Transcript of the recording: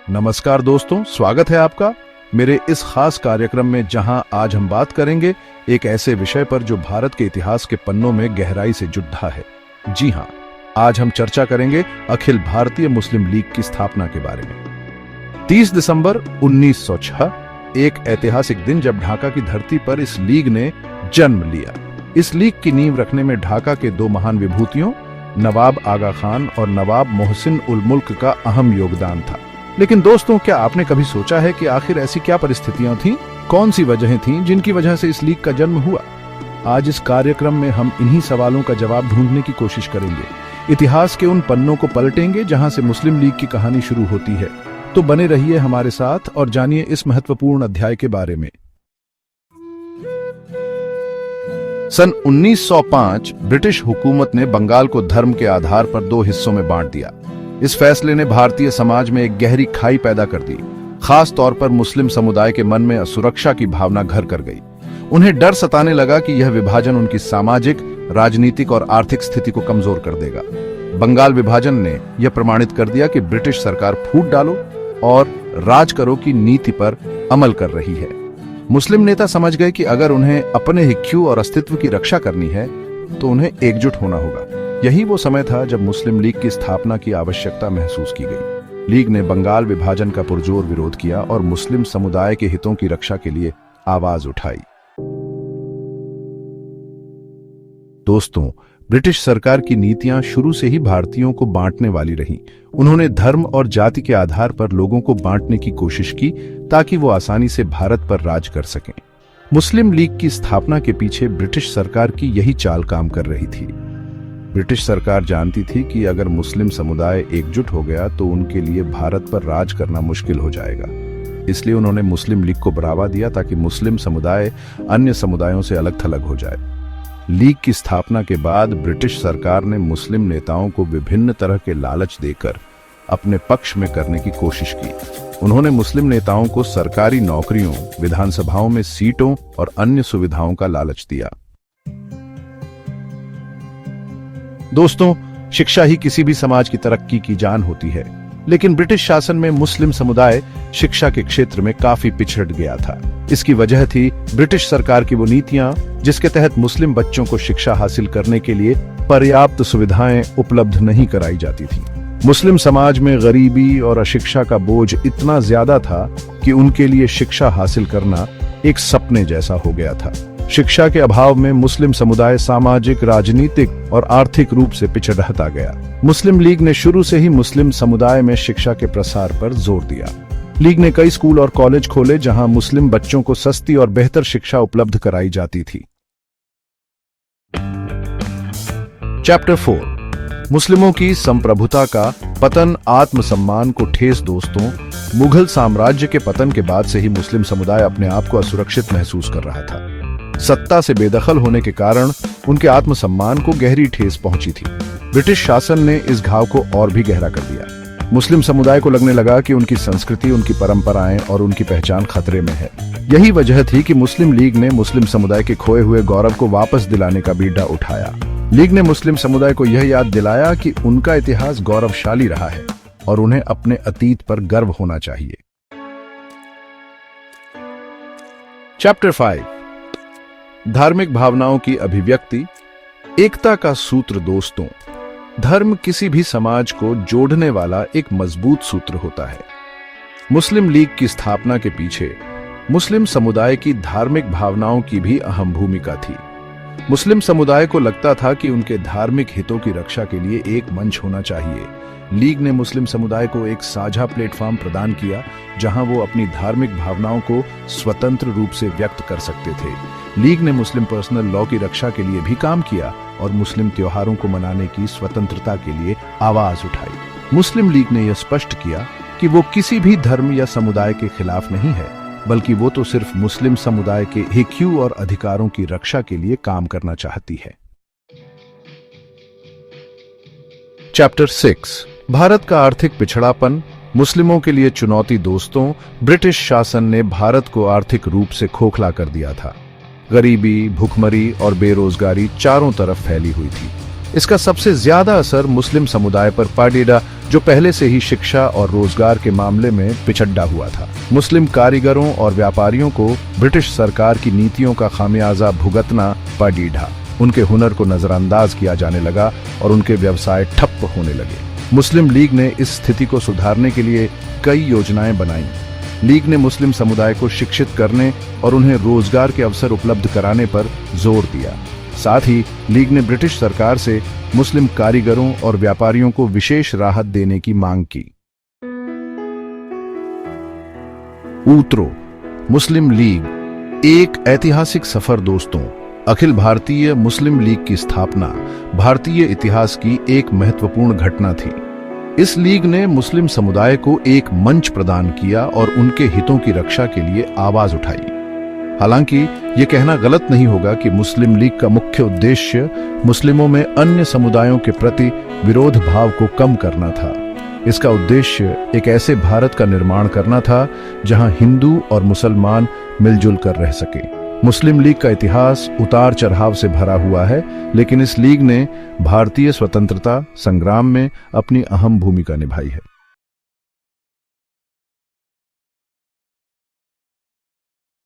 नमस्कार दोस्तों, स्वागत है आपका मेरे इस खास कार्यक्रम में, जहां आज हम बात करेंगे एक ऐसे विषय पर जो भारत के इतिहास के पन्नों में गहराई से जुड़ा है। जी हां, आज हम चर्चा करेंगे अखिल भारतीय मुस्लिम लीग की स्थापना के बारे में। 30 दिसंबर 1906 एक ऐतिहासिक दिन, जब ढाका की धरती पर इस लीग ने जन्म लिया। इस लीग की नींव रखने में ढाका के दो महान विभूतियों नवाब आगा खान और नवाब मोहसिन उल मुल्क का अहम योगदान था। लेकिन दोस्तों, क्या आपने कभी सोचा है कि आखिर ऐसी क्या परिस्थितियां थीं, कौन सी वजहें थीं जिनकी वजह से इस लीग का जन्म हुआ? आज इस कार्यक्रम में हम इन्हीं सवालों का जवाब ढूंढने की कोशिश करेंगे। इतिहास के उन पन्नों को पलटेंगे जहां से मुस्लिम लीग की कहानी शुरू होती है। तो बने रहिए हमारे साथ और जानिए इस महत्वपूर्ण अध्याय के बारे में। सन 1905 ब्रिटिश हुकूमत ने बंगाल को धर्म के आधार पर दो हिस्सों में बांट दिया। इस फैसले ने भारतीय समाज में एक गहरी खाई पैदा कर दी। खास तौर पर मुस्लिम समुदाय के मन में असुरक्षा की भावना घर कर गई। उन्हें डर सताने लगा कि यह विभाजन उनकी सामाजिक, राजनीतिक और आर्थिक स्थिति को कमजोर कर देगा। बंगाल विभाजन ने यह प्रमाणित कर दिया कि ब्रिटिश सरकार फूट डालो और राज करो की नीति पर अमल कर रही है। मुस्लिम नेता समझ गए कि अगर उन्हें अपने हिक्यू और अस्तित्व की रक्षा करनी है तो उन्हें एकजुट होना होगा। यही वो समय था जब मुस्लिम लीग की स्थापना की आवश्यकता महसूस की गई। लीग ने बंगाल विभाजन का पुरजोर विरोध किया और मुस्लिम समुदाय के हितों की रक्षा के लिए आवाज उठाई। दोस्तों, ब्रिटिश सरकार की नीतियां शुरू से ही भारतीयों को बांटने वाली रहीं। उन्होंने धर्म और जाति के आधार पर लोगों को बांटने की कोशिश की ताकि वो आसानी से भारत पर राज कर सकें। मुस्लिम लीग की स्थापना के पीछे ब्रिटिश सरकार की यही चाल काम कर रही थी। ब्रिटिश सरकार जानती थी कि अगर मुस्लिम समुदाय एकजुट हो गया तो उनके लिए भारत पर राज करना मुश्किल हो जाएगा। इसलिए उन्होंने मुस्लिम लीग को बढ़ावा दिया ताकि मुस्लिम समुदाय अन्य समुदायों से अलग थलग हो जाए। लीग की स्थापना के बाद ब्रिटिश सरकार ने मुस्लिम नेताओं को विभिन्न तरह के लालच देकर अपने पक्ष में करने की कोशिश की। उन्होंने मुस्लिम नेताओं को सरकारी नौकरियों, विधानसभाओं में सीटों और अन्य सुविधाओं का लालच दिया। दोस्तों, शिक्षा ही किसी भी समाज की तरक्की की जान होती है, लेकिन ब्रिटिश शासन में मुस्लिम समुदाय शिक्षा के क्षेत्र में काफी पिछड़ गया था। इसकी वजह थी ब्रिटिश सरकार की वो नीतियां जिसके तहत मुस्लिम बच्चों को शिक्षा हासिल करने के लिए पर्याप्त सुविधाएं उपलब्ध नहीं कराई जाती थीं। मुस्लिम समाज में गरीबी और अशिक्षा का बोझ इतना ज्यादा था कि उनके लिए शिक्षा हासिल करना एक सपने जैसा हो गया था। शिक्षा के अभाव में मुस्लिम समुदाय सामाजिक, राजनीतिक और आर्थिक रूप से पिछड़ता गया। मुस्लिम लीग ने शुरू से ही मुस्लिम समुदाय में शिक्षा के प्रसार पर जोर दिया। लीग ने कई स्कूल और कॉलेज खोले जहां मुस्लिम बच्चों को सस्ती और बेहतर शिक्षा उपलब्ध कराई जाती थी। चैप्टर 4, मुस्लिमों की संप्रभुता का पतन, आत्मसम्मान को ठेस। दोस्तों, मुगल साम्राज्य के पतन के बाद से ही मुस्लिम समुदाय अपने आप को असुरक्षित महसूस कर रहा था। सत्ता से बेदखल होने के कारण उनके आत्मसम्मान को गहरी ठेस पहुंची थी। ब्रिटिश शासन ने इस घाव को और भी गहरा कर दिया। मुस्लिम समुदाय को लगने लगा कि उनकी संस्कृति, उनकी परंपराएं और उनकी पहचान खतरे में है। यही वजह थी कि मुस्लिम लीग ने मुस्लिम समुदाय के खोए हुए गौरव को वापस दिलाने का बीड़ा उठाया। लीग ने मुस्लिम समुदाय को यह याद दिलाया कि उनका इतिहास गौरवशाली रहा है और उन्हें अपने अतीत पर गर्व होना चाहिए। चैप्टर 5, धार्मिक भावनाओं की अभिव्यक्ति, एकता का सूत्र। दोस्तों, धर्म किसी भी समाज को जोड़ने वाला एक मजबूत सूत्र होता है। मुस्लिम लीग की स्थापना के पीछे मुस्लिम समुदाय की धार्मिक भावनाओं की भी अहम भूमिका थी। मुस्लिम समुदाय को लगता था कि उनके धार्मिक हितों की रक्षा के लिए एक मंच होना चाहिए। लीग ने मुस्लिम समुदाय को एक साझा प्लेटफॉर्म प्रदान किया जहां वो अपनी धार्मिक भावनाओं को स्वतंत्र रूप से व्यक्त कर सकते थे। लीग ने मुस्लिम पर्सनल लॉ की रक्षा के लिए भी काम किया और मुस्लिम त्योहारों को मनाने की स्वतंत्रता के लिए आवाज उठाई। मुस्लिम लीग ने यह स्पष्ट किया कि वो किसी भी धर्म या समुदाय के खिलाफ नहीं है, बल्कि वो तो सिर्फ मुस्लिम समुदाय के हिक्यू और अधिकारों की रक्षा के लिए काम करना चाहती है। चैप्टर 6, भारत का आर्थिक पिछड़ापन, मुस्लिमों के लिए चुनौती। दोस्तों, ब्रिटिश शासन ने भारत को आर्थिक रूप से खोखला कर दिया था। गरीबी, भूखमरी और बेरोजगारी चारों तरफ फैली हुई थी। इसका सबसे ज्यादा असर मुस्लिम समुदाय पर पड़ेगा, जो पहले से ही शिक्षा और रोजगार के मामले में पिछड़ा हुआ था। मुस्लिम कारीगरों और व्यापारियों को ब्रिटिश सरकार की नीतियों का खामियाजा भुगतना पड़ेगा। उनके हुनर को नजरअंदाज किया जाने लगा और उनके व्यवसाय ठप होने लगे। मुस्लिम लीग ने इस स्थिति को सुधारने के लिए कई योजनाएं बनाई। लीग ने मुस्लिम समुदाय को शिक्षित करने और उन्हें रोजगार के अवसर उपलब्ध कराने पर जोर दिया। साथ ही लीग ने ब्रिटिश सरकार से मुस्लिम कारीगरों और व्यापारियों को विशेष राहत देने की मांग की। ऊतरो मुस्लिम लीग एक ऐतिहासिक सफर। दोस्तों, अखिल भारतीय मुस्लिम लीग की स्थापना भारतीय इतिहास की एक महत्वपूर्ण घटना थी। इस लीग ने मुस्लिम समुदाय को एक मंच प्रदान किया और उनके हितों की रक्षा के लिए आवाज उठाई। हालांकि यह कहना गलत नहीं होगा कि मुस्लिम लीग का मुख्य उद्देश्य मुस्लिमों में अन्य समुदायों के प्रति विरोध भाव को कम करना था। इसका उद्देश्य एक ऐसे भारत का निर्माण करना था जहां हिंदू और मुसलमान मिलजुल कर रह सके। मुस्लिम लीग का इतिहास उतार चढ़ाव से भरा हुआ है, लेकिन इस लीग ने भारतीय स्वतंत्रता संग्राम में अपनी अहम भूमिका निभाई है।